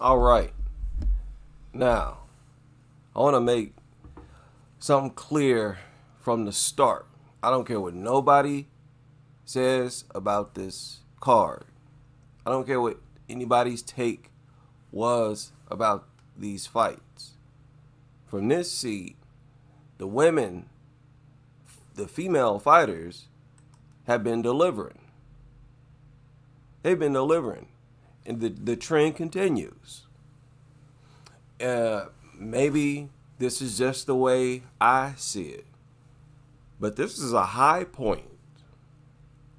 All right. Now, I want to make something clear from the start. I don't care what nobody says about this card. I don't care what anybody's take was about these fights. From this seat, the women, the female fighters, have been delivering. They've been delivering. And the trend continues. Maybe this is just the way I see it. But this is a high point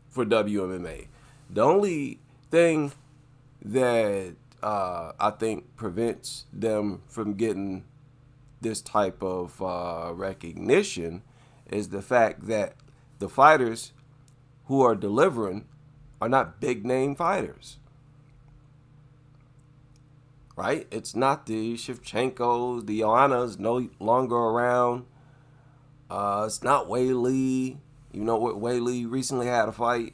for WMMA. The only thing that I think prevents them from getting this type of recognition is the fact that the fighters who are delivering are not big name fighters. Right? It's not the Shevchenkos, the Joannas no longer around. It's not Weili. You know what? Weili recently had a fight.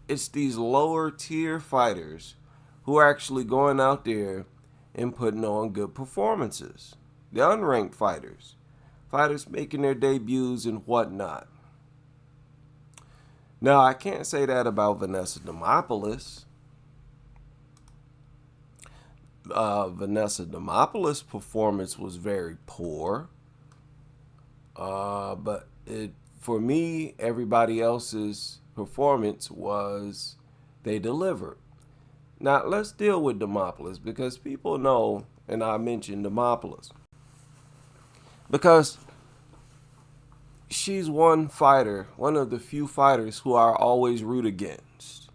It's these lower tier fighters who are actually going out there and putting on good performances. The unranked fighters. Fighters making their debuts and whatnot. Now, I can't say that about Vanessa Demopoulos. Vanessa Demopoulos' performance was very poor. But for me, everybody else's performance was they delivered. Now, let's deal with Demopoulos because people know, and I mentioned Demopoulos, because she's one fighter, one of the few fighters who I always root against.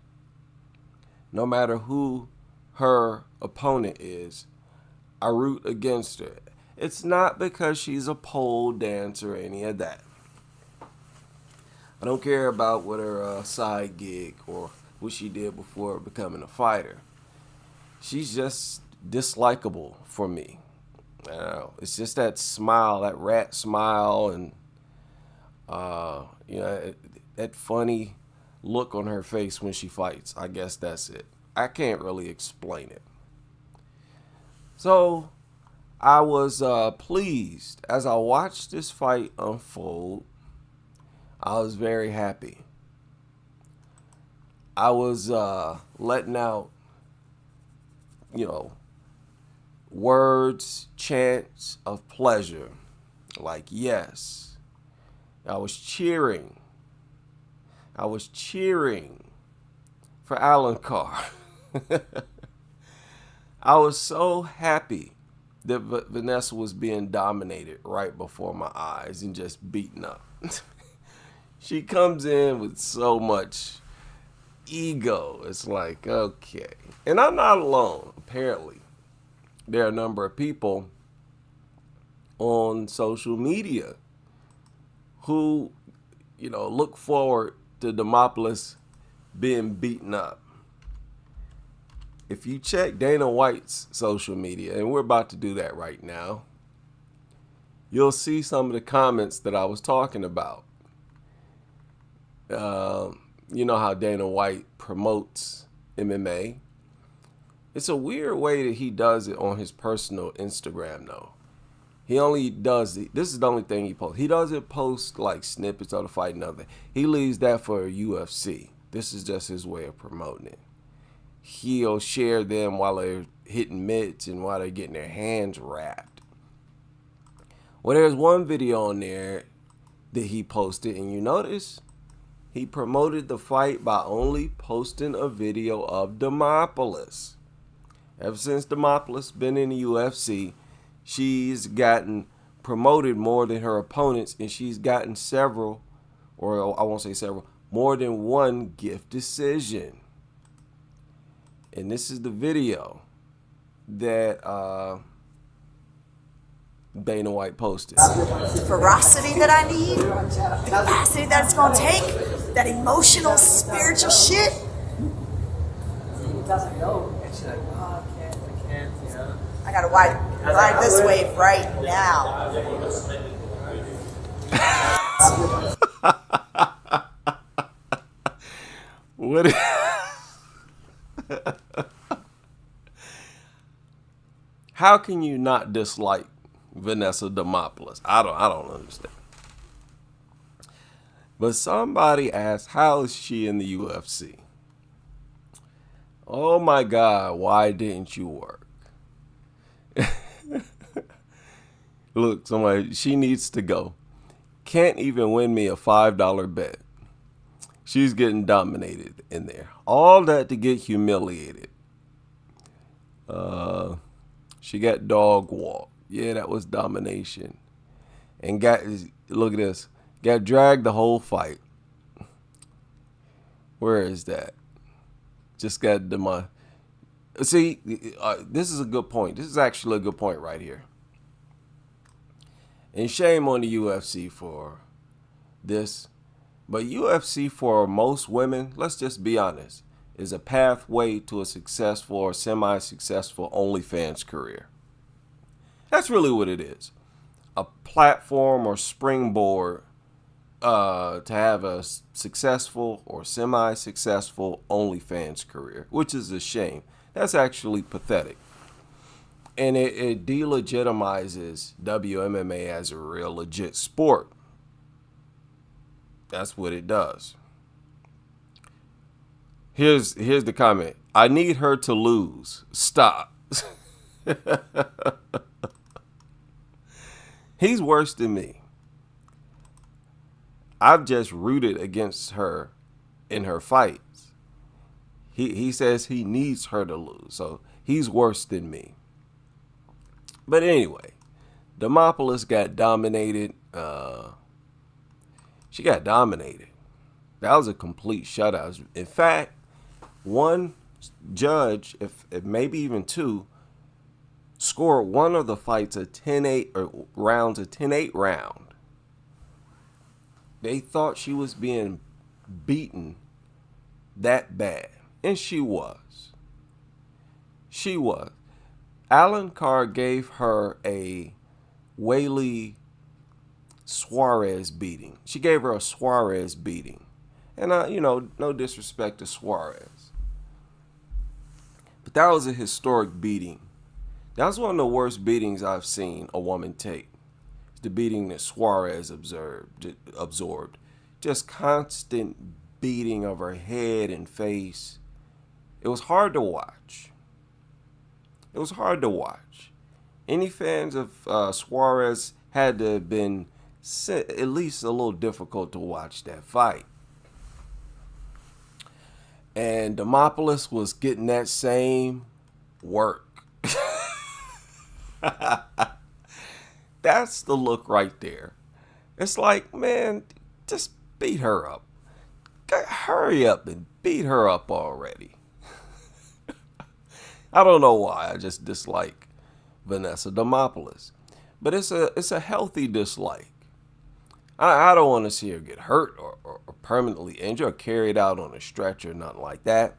No matter who her opponent is, I root against her. It's not because she's a pole dancer or any of that. I don't care about what her side gig or what she did before becoming a fighter. She's just dislikable for me. It's just that smile, that rat smile, and that funny look on her face when she fights. I guess that's it. I can't really explain it. So I was pleased as I watched this fight unfold. I was very happy. I was letting out, words, chants of pleasure. Like, yes. I was cheering. I was cheering for Alan Carr. I was so happy that Vanessa was being dominated right before my eyes and just beaten up. She comes in with so much ego. It's like, okay. And I'm not alone, apparently. There are a number of people on social media who, look forward to Demopoulos being beaten up. If you check Dana White's social media, and we're about to do that right now, you'll see some of the comments that I was talking about. You know how Dana White promotes MMA. It's a weird way that he does it on his personal Instagram, though. He only does this is the only thing he posts. He doesn't post like snippets of the fight and nothing. He leaves that for UFC. This is just his way of promoting it. He'll share them while they're hitting mitts and while they're getting their hands wrapped. Well, there's one video on there that he posted, and you notice he promoted the fight by only posting a video of Demopoulos. Ever since Demopoulos been in the UFC, she's gotten promoted more than her opponents, and she's gotten several, or I won't say several, more than one gift decision. And this is the video that Dana White posted. The ferocity that I need, the capacity that it's going to take, that emotional, spiritual shit. It doesn't go. And she's like, oh, I can't, you know. I got to ride this wave right now. What? How can you not dislike Vanessa Demopoulos? I don't understand. But somebody asked, how is she in the UFC? Oh my God, why didn't you work? Look, somebody, she needs to go. Can't even win me a $5 bet. She's getting dominated in there. All that to get humiliated. She got dog walked. Yeah, that was domination. And look at this. Got dragged the whole fight. Where is that? Just got See, this is a good point. This is actually a good point right here. And shame on the UFC for this. But UFC for most women, let's just be honest, is a pathway to a successful or semi-successful OnlyFans career. That's really what it is. A platform or springboard to have a successful or semi-successful OnlyFans career, which is a shame. That's actually pathetic. And it delegitimizes WMMA as a real legit sport. That's what it does. Here's the comment. I need her to lose. Stop. He's worse than me. I've just rooted against her in her fights. He says he needs her to lose. So he's worse than me. But anyway, Demopoulos got dominated. She got dominated. That was a complete shutout. In fact, one judge, if maybe even two, scored one of the fights a 10-8 or rounds, a 10-8 round. They thought she was being beaten that bad. And she was. She was. Alan Carr gave her a Weili Suarez beating. She gave her a Suarez beating. And, no disrespect to Suarez. But that was a historic beating. That was one of the worst beatings I've seen a woman take. The beating that Suarez absorbed. Just constant beating of her head and face. It was hard to watch. It was hard to watch. Any fans of Suarez had to have been at least a little difficult to watch that fight. And Demopoulos was getting that same work. That's the look right there. It's like, man, just beat her up. Hurry up and beat her up already. I don't know why. I just dislike Vanessa Demopoulos. But it's a healthy dislike. I don't want to see her get hurt or permanently injured or carried out on a stretcher or nothing like that.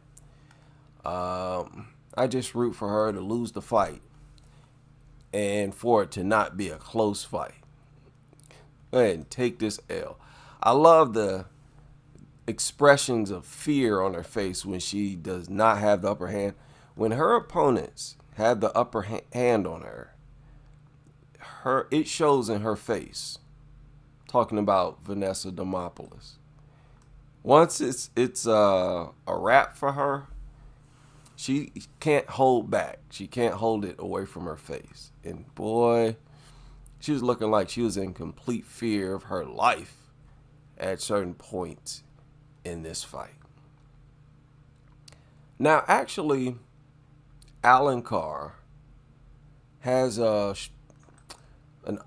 I just root for her to lose the fight and for it to not be a close fight. Go ahead and take this L. I love the expressions of fear on her face when she does not have the upper hand. When her opponents have the upper hand on her, it shows in her face. Talking about Vanessa Demopoulos. Once it's a wrap for her, she can't hold back. She can't hold it away from her face. And boy, she was looking like she was in complete fear of her life at certain points in this fight. Now, actually, Alan Carr has an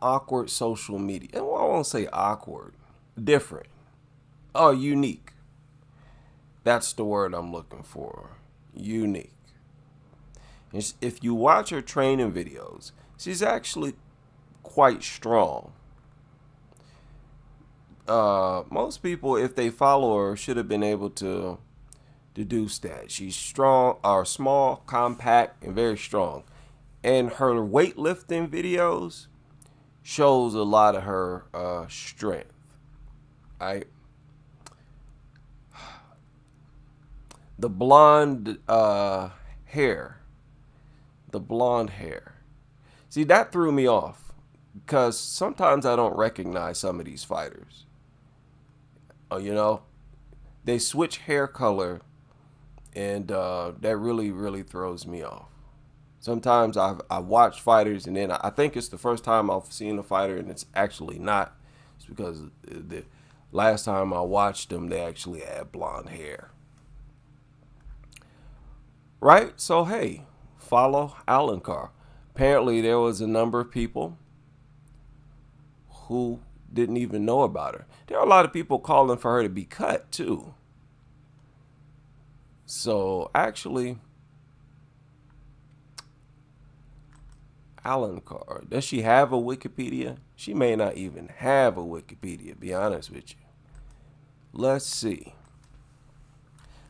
awkward social media. And I won't say awkward, different, unique That's the word I'm looking for. Unique. If you watch her training videos, she's actually quite strong. Most people, if they follow her, should have been able to deduce that. She's strong, or small, compact, and very strong. And her weightlifting videos shows a lot of her strength. The blonde hair. The blonde hair. See, that threw me off because sometimes I don't recognize some of these fighters. They switch hair color, and that really throws me off. Sometimes I watch fighters, and then I think it's the first time I've seen a fighter, and it's actually not. It's because the last time I watched them, they actually had blonde hair. Right? So, hey, follow Alencar. Apparently, there was a number of people who didn't even know about her. There are a lot of people calling for her to be cut, too. So, actually, Alencar, does she have a Wikipedia? She may not even have a Wikipedia, be honest with you. Let's see.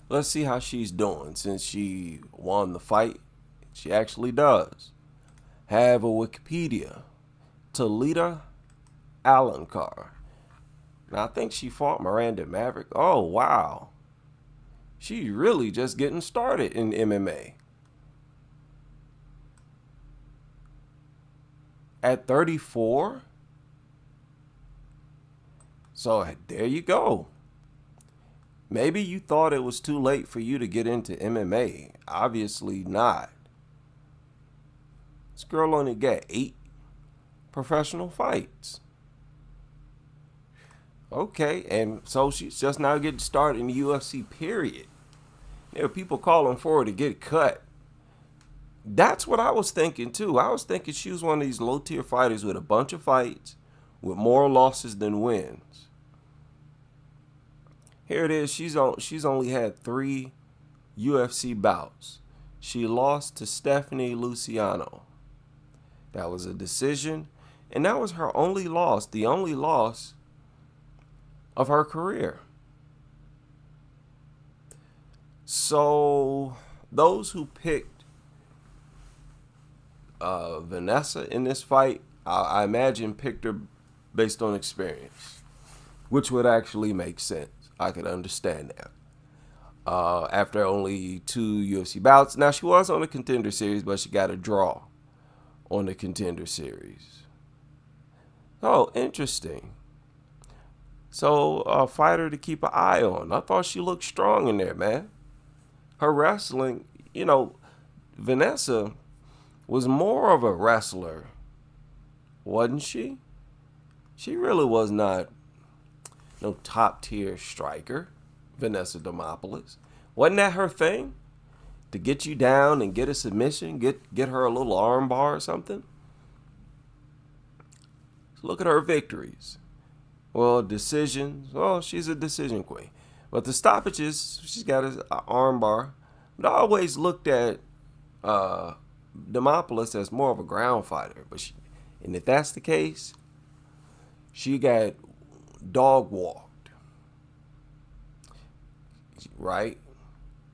Let's see how she's doing since she won the fight. She actually does have a Wikipedia. Talita Alencar. Now, I think she fought Miranda Maverick. Oh, wow. She's really just getting started in MMA. At 34? So, there you go. Maybe you thought it was too late for you to get into MMA. Obviously not. This girl only got 8 professional fights. Okay, and so she's just now getting started in the UFC, period. There are people calling for her to get cut. That's what I was thinking, too. I was thinking she was one of these low-tier fighters with a bunch of fights, with more losses than wins. Here it is. She's only had 3 UFC bouts. She lost to Stephanie Luciano. That was a decision, and that was her only loss, the only loss of her career. So those who picked Vanessa in this fight, I imagine picked her based on experience, which would actually make sense. I could understand that. After only 2 UFC bouts. Now, she was on the Contender Series, but she got a draw on the Contender Series. Oh, interesting. So, a fighter to keep an eye on. I thought she looked strong in there, man. Her wrestling, Vanessa was more of a wrestler, wasn't she? She really was not no top-tier striker, Vanessa Demopoulos. Wasn't that her thing? To get you down and get a submission, get her a little arm bar or something? So look at her victories. Well, decisions. Well, she's a decision queen. But the stoppages, she's got an arm bar. But I always looked at Demopoulos as more of a ground fighter. And if that's the case, she got dog walked, right?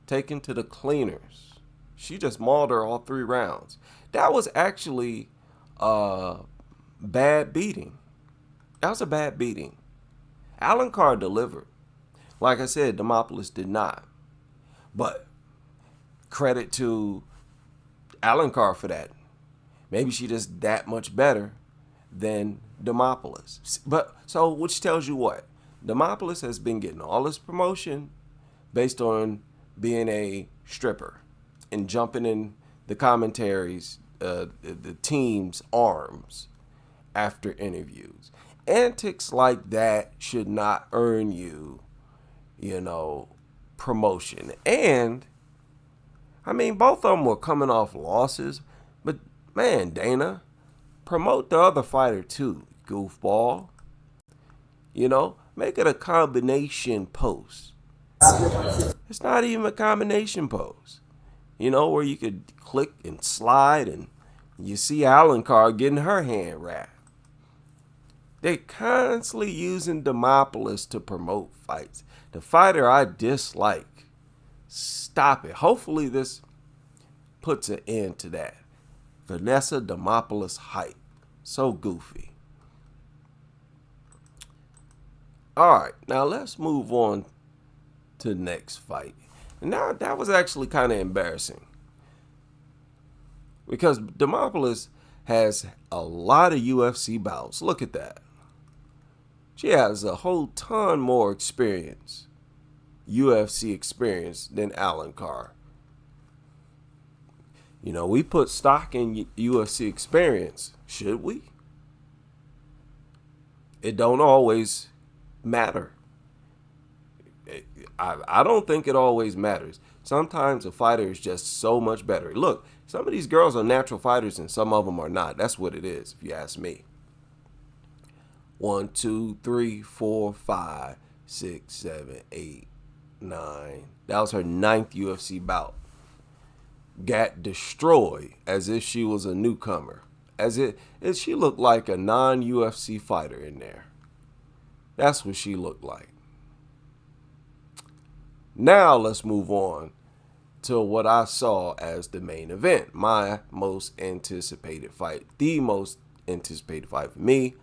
Taken to the cleaners. She just mauled her all 3 rounds. That was actually a bad beating. That was a bad beating. Alencar delivered. Like I said, Demopoulos did not. But credit to Alencar for that. Maybe she just that much better than Demopoulos. But so, which tells you what? Demopoulos has been getting all this promotion based on being a stripper and jumping in the commentaries, the team's arms after interviews. Antics like that should not earn you, promotion. And I mean, both of them were coming off losses, but man, Dana, promote the other fighter too, goofball. Make it a combination post. It's not even a combination pose. You know, where you could click and slide and you see Alencar getting her hand wrapped. They're constantly using Demopolis to promote fights. The fighter I dislike. Stop it. Hopefully this puts an end to that. Vanessa Demopolis hype. So goofy. Alright, now let's move on to the next fight. And now that was actually kind of embarrassing. Because Demopolis has a lot of UFC bouts. Look at that. She has a whole ton more experience, UFC experience, than Alencar. You know, we put stock in UFC experience, should we? It don't always matter. I don't think it always matters. Sometimes a fighter is just so much better. Look, some of these girls are natural fighters and some of them are not. That's what it is, if you ask me. 1, 2, 3, 4, 5, 6, 7, 8, 9. That was her 9th UFC bout. Got destroyed as if she was a newcomer. As if she looked like a non-UFC fighter in there. That's what she looked like. Now let's move on to what I saw as the main event. My most anticipated fight. The most anticipated fight for me.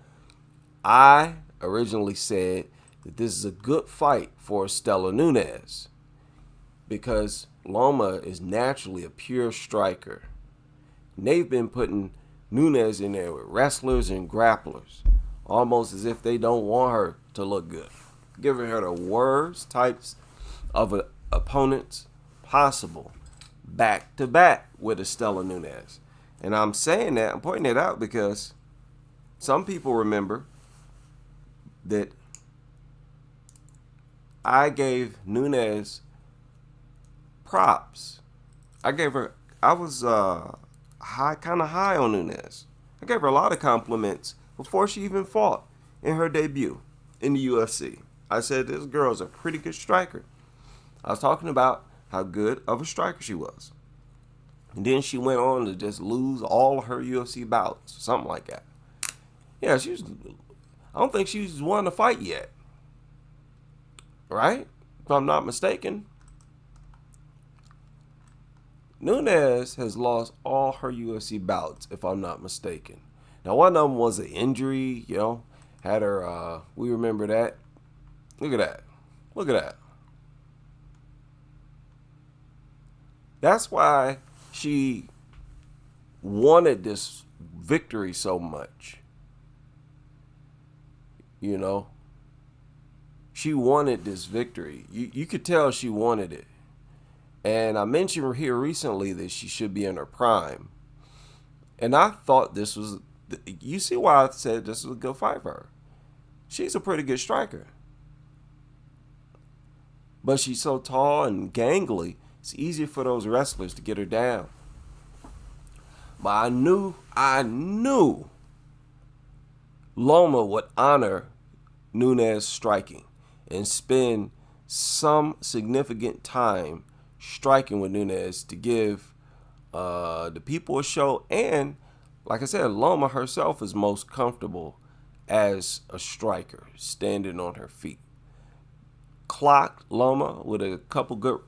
I originally said that this is a good fight for Stella Nunes because Loma is naturally a pure striker. And they've been putting Nunes in there with wrestlers and grapplers, almost as if they don't want her to look good. Giving her the worst types of opponents possible, back to back with Estela Nunes. And I'm saying that, I'm pointing it out because some people remember that I gave Nunes props. I was kind of high on Nunes. I gave her a lot of compliments before she even fought in her debut in the UFC. I said this girl's a pretty good striker. I was talking about how good of a striker she was. And then she went on to just lose all her UFC bouts, something like that. Yeah, I don't think she's won a fight yet. Right? If I'm not mistaken. Nunes has lost all her UFC bouts, if I'm not mistaken. Now, one of them was an injury, had her, we remember that. Look at that. Look at that. That's why she wanted this victory so much. She wanted this victory. You could tell she wanted it. And I mentioned here recently that she should be in her prime. And I thought this was, you see why I said this was a good fight for her. She's a pretty good striker. But she's so tall and gangly, it's easier for those wrestlers to get her down. But I knew Loma would honor Nunes striking and spend some significant time striking with Nunes to give the people a show. And like I said, Loma herself is most comfortable as a striker, standing on her feet. Clocked Loma with a couple good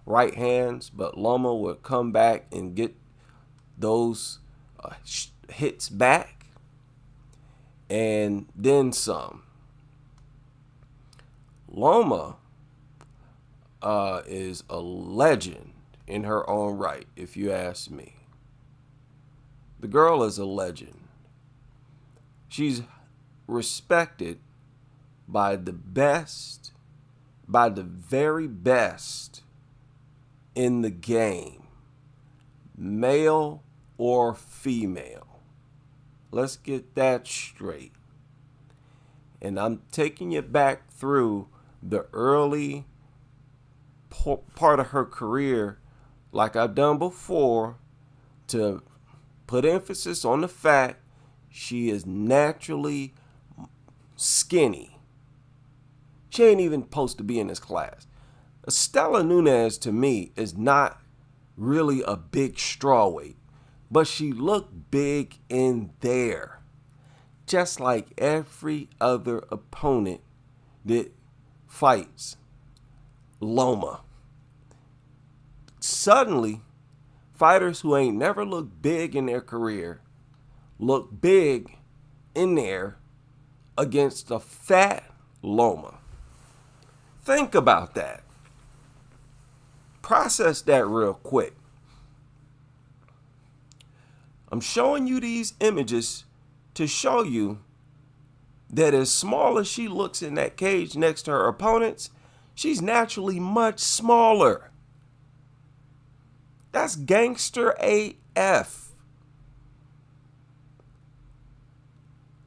right hands, but Loma would come back and get those hits back and then some. Loma is a legend in her own right, if you ask me. The girl is a legend. She's respected by the best, by the very best in the game, male or female. Let's get that straight. And I'm taking you back through the early part of her career, like I've done before, to put emphasis on the fact she is naturally skinny. She ain't even supposed to be in this class. Stella Nunes, to me, is not really a big strawweight, but she looked big in there, just like every other opponent that fights Loma. Suddenly, fighters who ain't never looked big in their career look big in there against a fat Loma. Think about that. Process that real quick. I'm showing you these images to show you that as small as she looks in that cage next to her opponents, she's naturally much smaller. That's gangster AF.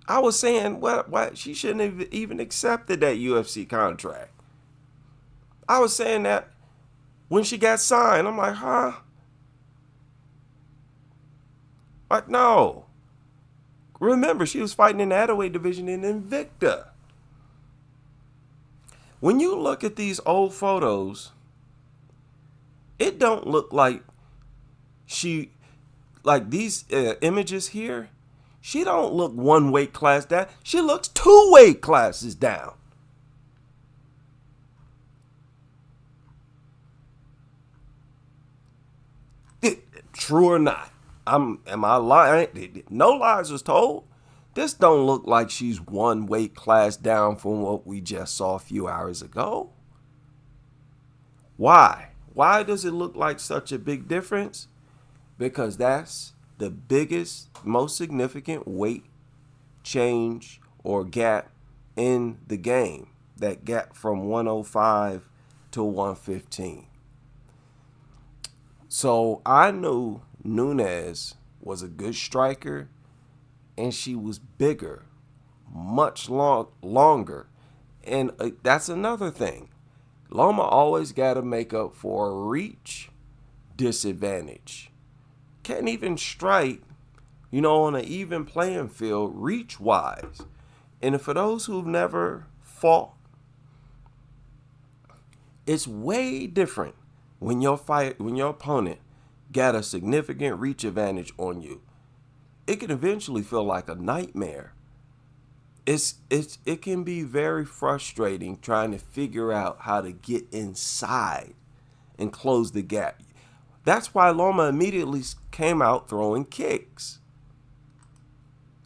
I was saying, what she shouldn't have even accepted that UFC contract. I was saying that when she got signed. I'm like, huh? Like, no. Remember, she was fighting in the Atherweight division in Invicta. When you look at these old photos, it don't look like she, like these images here, she don't look one weight class down. She looks 2 weight classes down. True or not? Am I lying? No lies was told. This don't look like she's 1 weight class down from what we just saw a few hours ago. Why? Why does it look like such a big difference? Because that's the biggest, most significant weight change or gap in the game. That gap from 105 to 115. So I knew Nunes was a good striker, and she was bigger, much longer. And that's another thing. Loma always got to make up for a reach disadvantage. Can't even strike, on an even playing field reach-wise. And for those who've never fought, it's way different when your opponent got a significant reach advantage on you. It can eventually feel like a nightmare. It can be very frustrating trying to figure out how to get inside and close the gap. That's why Loma immediately came out throwing kicks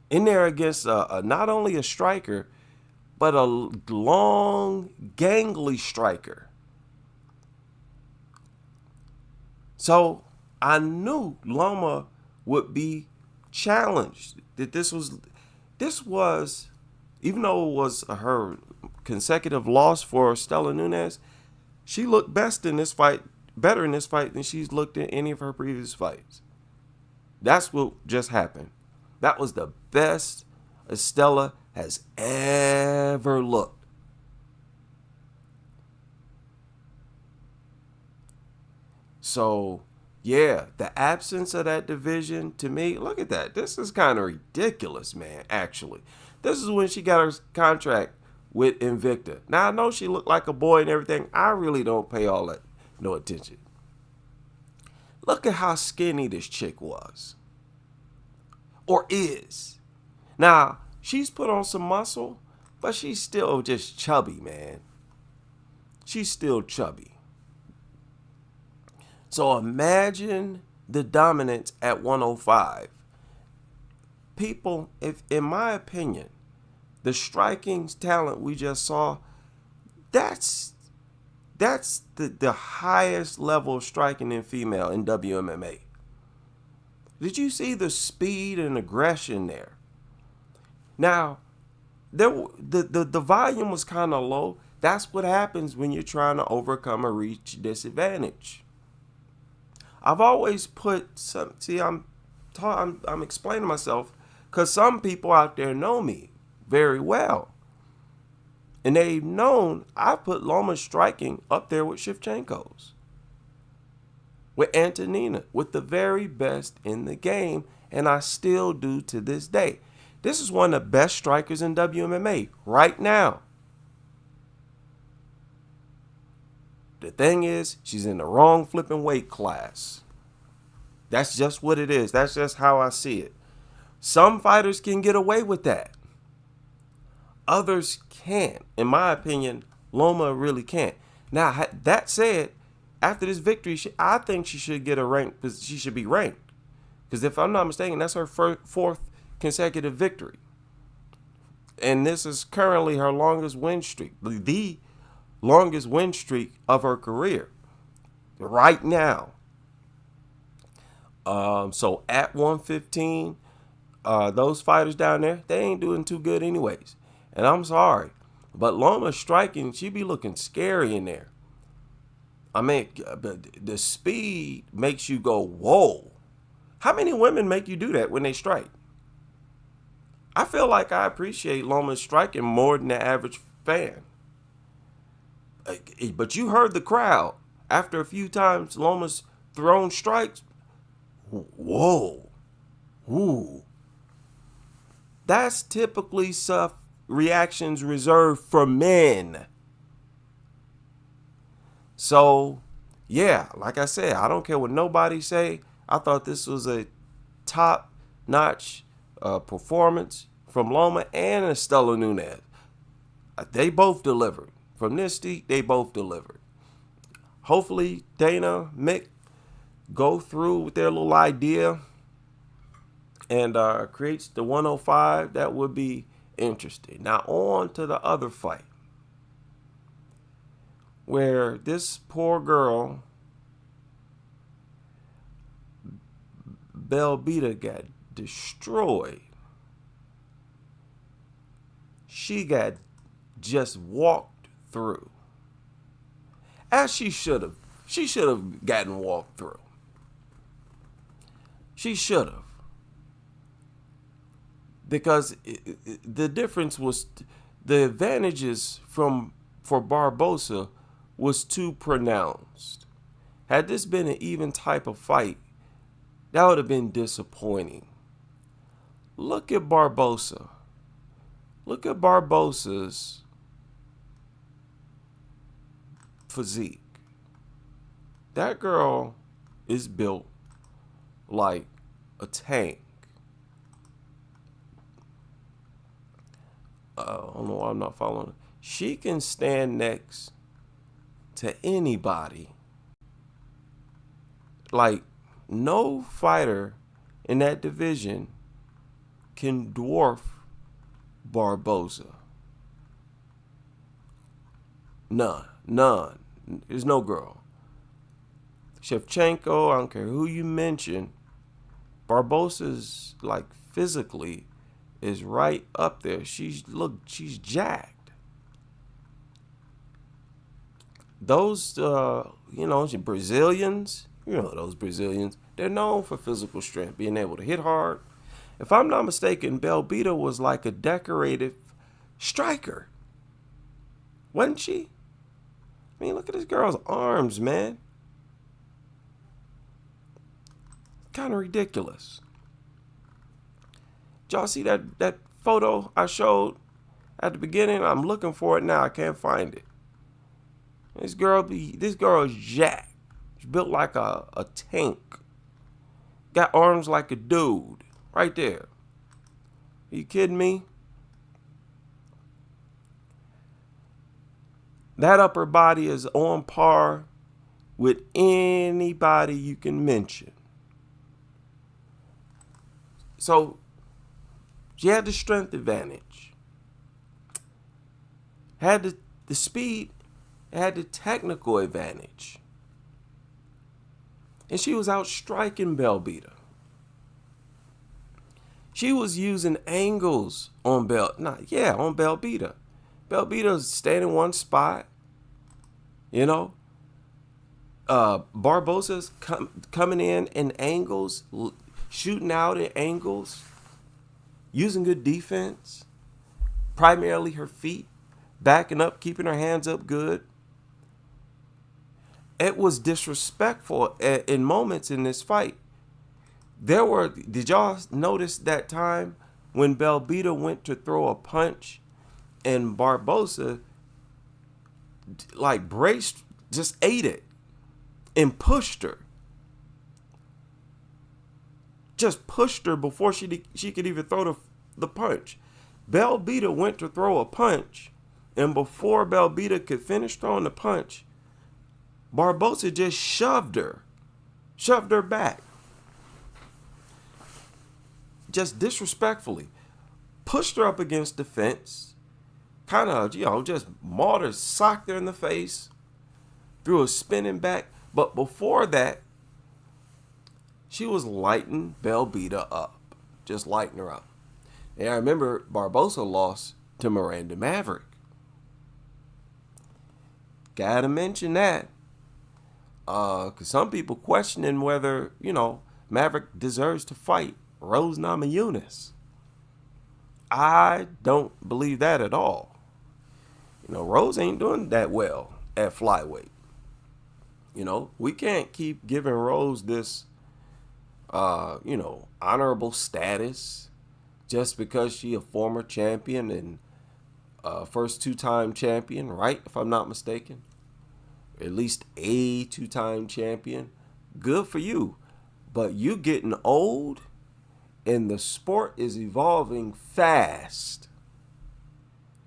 in there against not only a striker, but a long, gangly striker. So I knew Loma would be challenged. That this was, even though it was her consecutive loss for Stella Nunes, she looked better in this fight than she's looked in any of her previous fights. That's what just happened. That was the best Stella has ever looked. So, yeah, the absence of that division, to me, look at that. This is kind of ridiculous, man, actually. This is when she got her contract with Invicta. Now, I know she looked like a boy and everything. I really don't pay all that no attention. Look at how skinny this chick was. Or is. Now, she's put on some muscle, but she's still just chubby, man. She's still chubby. So imagine the dominance at 105. People, if in my opinion, the striking talent we just saw, that's the highest level of striking in female in WMMA. Did you see the speed and aggression there? Now, the volume was kind of low. That's what happens when you're trying to overcome a reach disadvantage. I've always put some. See, I'm explaining myself because some people out there know me very well, and they've known I put Loma's striking up there with Shevchenko's, with Antonina, with the very best in the game, and I still do to this day. This is one of the best strikers in WMMA right now. The thing is, she's in the wrong flipping weight class. That's just what it is. That's just how I see it. Some fighters can get away with that. Others can't. In my opinion, Loma really can't. Now, that said, after this victory, I think she should get a rank. She should be ranked. Because if I'm not mistaken, that's her fourth consecutive victory. And this is currently her longest win streak. The longest win streak of her career. Right now. So at 115, those fighters down there, they ain't doing too good anyways. And I'm sorry, but Loma's striking, she be looking scary in there. I mean, the speed makes you go, whoa. How many women make you do that when they strike? I feel like I appreciate Loma's striking more than the average fan. But you heard the crowd. After a few times Loma's thrown strikes, whoa. Ooh. That's typically stuff reactions reserved for men. So, yeah, like I said, I don't care what nobody say. I thought this was a top-notch performance from Loma and Estela Nunez. They both delivered. From this seat, they both delivered. Hopefully, Dana, Mick go through with their little idea and creates the 105. That would be interesting. Now on to the other fight, where this poor girl Belbita got destroyed. She got just walked through, as she should have. She should have gotten walked through. She should have. Because the difference was, the advantages for Barbosa was too pronounced. Had this been an even type of fight, that would have been disappointing. Look at Barbosa. Look at Barbosa's physique. That girl is built like a tank. I don't know why I'm not following. She can stand next to anybody. Like, no fighter in that division can dwarf Barbosa. None. There's no girl. Shevchenko, I don't care who you mention, Barbosa's like physically is right up there. She's jacked. Those Brazilians, those Brazilians, they're known for physical strength, being able to hit hard. If I'm not mistaken, Belbita was like a decorated striker. Wasn't she? I mean, look at this girl's arms, man. Kind of ridiculous. Did y'all see that photo I showed at the beginning? I'm looking for it now. I can't find it. This girl is jacked. She's built like a tank. Got arms like a dude. Right there. Are you kidding me? That upper body is on par with anybody you can mention. So, she had the strength advantage. Had the speed, had the technical advantage. And she was out striking Belbita. She was using angles on Belbita. Belbita's standing one spot. Barbosa's coming in angles, shooting out at angles, using good defense, primarily her feet, backing up, keeping her hands up good. It was disrespectful in moments in this fight. Did y'all notice that time when Belbita went to throw a punch and Barbosa like braced just ate it and pushed her. Just pushed her before she could even throw the punch. Belbita went to throw a punch, and before Belbita could finish throwing the punch, Barbosa just shoved her back. Just disrespectfully. Pushed her up against the fence, kind of, just mauled her, socked her in the face, threw a spinning back. But before that, she was lighting Belbita up, just lighting her up. And I remember Barbosa lost to Miranda Maverick. Gotta mention that. Because some people questioning whether, Maverick deserves to fight Rose Namajunas. I don't believe that at all. Rose ain't doing that well at flyweight. We can't keep giving Rose this, honorable status just because she a former champion and first two-time champion, right? If I'm not mistaken. At least a two-time champion. Good for you. But you getting old and the sport is evolving fast.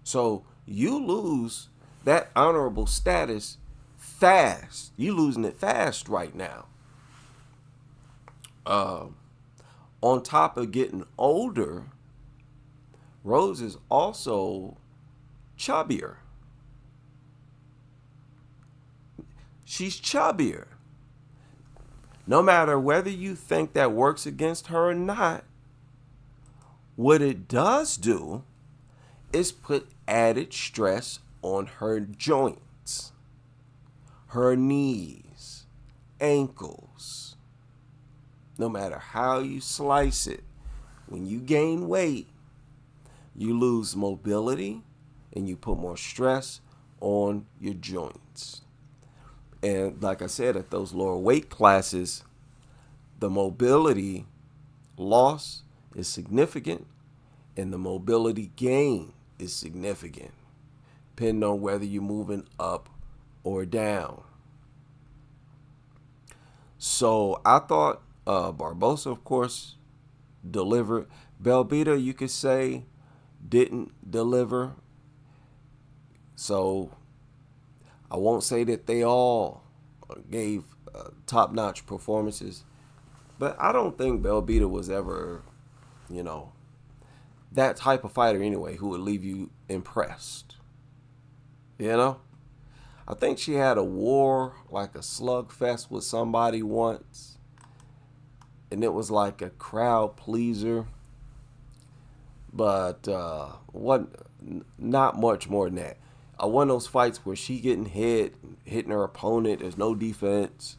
So you lose that honorable status fast. You losing it fast right now. On top of getting older, Rose is also chubbier. She's chubbier. No matter whether you think that works against her or not, what it does do is put added stress on her joints, her knees, ankles. No matter how you slice it, when you gain weight, you lose mobility and you put more stress on your joints. And like I said, at those lower weight classes, the mobility loss is significant and the mobility gain is significant, depending on whether you're moving up or down. So I thought Barbosa, of course, delivered. Belbita, you could say, didn't deliver. So I won't say that they all gave top-notch performances, but I don't think Belbita was ever, that type of fighter anyway who would leave you impressed. I think she had a war, like a slugfest with somebody once, and it was like a crowd pleaser, but not much more than that. One of those fights where she getting hitting her opponent, there's no defense.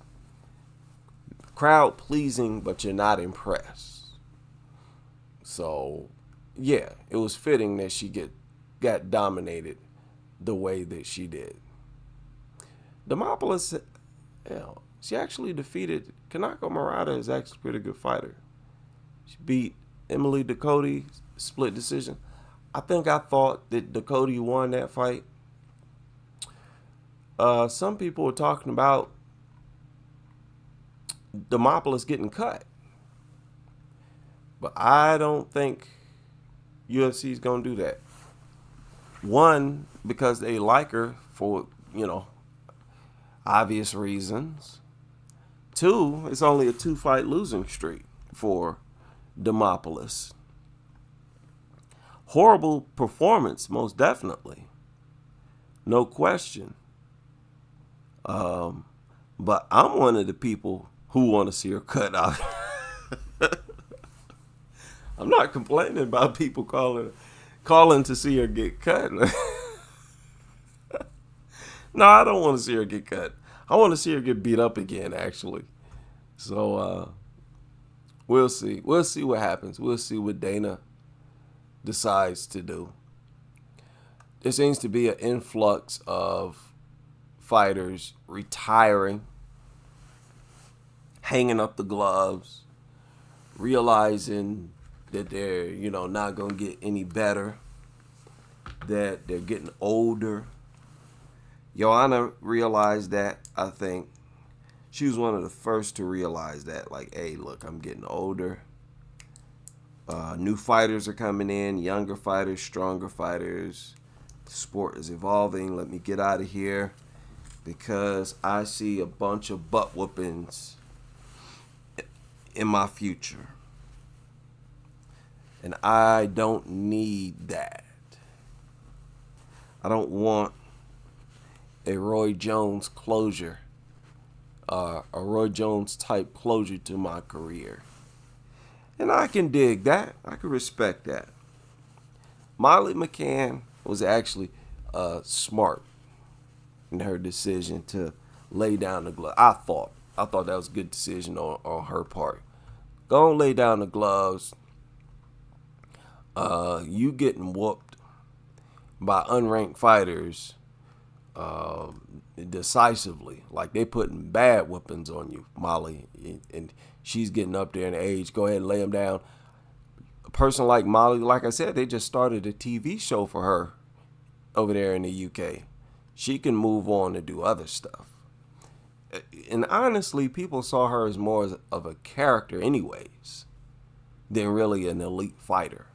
Crowd pleasing, but you're not impressed. So, yeah, it was fitting that she got dominated the way that she did. Demopoulos, she actually defeated Kanako Murata, is actually a pretty good fighter. She beat Emily Ducote, split decision. I thought that Ducote won that fight. Some people were talking about Demopoulos getting cut. But I don't think UFC is going to do that. One, because they like her for, obvious reasons. Two, it's only a 2-fight losing streak for Demopoulos. Horrible performance, most definitely. No question. But I'm one of the people who want to see her cut out. I'm not complaining about people calling to see her get cut. No, I don't want to see her get cut. I want to see her get beat up again, actually. So we'll see. We'll see what happens. We'll see what Dana decides to do. There seems to be an influx of fighters retiring, hanging up the gloves, realizing that they're, not going to get any better, that they're getting older. Joanna realized that, I think. She was one of the first to realize that, like, hey, look, I'm getting older. New fighters are coming in, younger fighters, stronger fighters. The sport is evolving. Let me get out of here because I see a bunch of butt whoopings in my future. And I don't need that. I don't want a Roy Jones closure, a Roy Jones type closure to my career. And I can dig that. I can respect that. Molly McCann was actually smart in her decision to lay down the glove. I thought that was a good decision on her part. Go and lay down the gloves. You getting whooped by unranked fighters decisively. Like, they putting bad weapons on you, Molly. And she's getting up there in age. Go ahead and lay them down. A person like Molly, like I said, they just started a TV show for her over there in the UK. She can move on to do other stuff. And honestly, people saw her as more of a character anyways than really an elite fighter.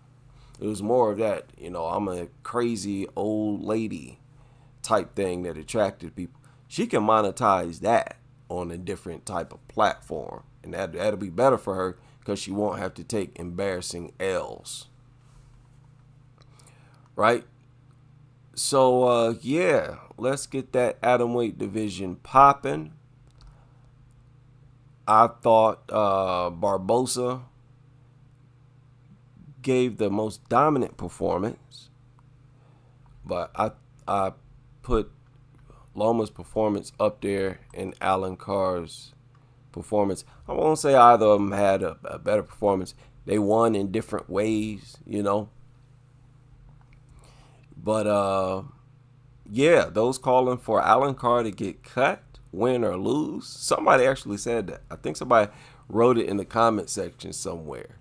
It was more of that, I'm a crazy old lady type thing that attracted people. She can monetize that on a different type of platform. And that'll be better for her because she won't have to take embarrassing L's. Right? So, yeah, let's get that atomweight division popping. I thought Barbosa gave the most dominant performance, but I put Loma's performance up there and Alan Carr's performance. I won't say either of them had a better performance. They won in different ways, But, yeah, those calling for Alan Carr to get cut, win or lose. Somebody actually said that. I think somebody wrote it in the comment section somewhere.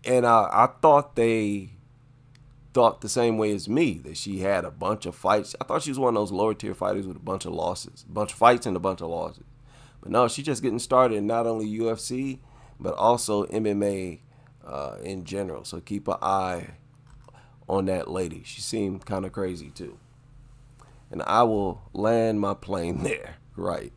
And I thought they thought the same way as me, that she had a bunch of fights. I thought she was one of those lower tier fighters with a bunch of losses, a bunch of fights and a bunch of losses. But no, she's just getting started in not only UFC, but also MMA in general. So keep an eye on that lady. She seemed kind of crazy too. And I will land my plane there. Right.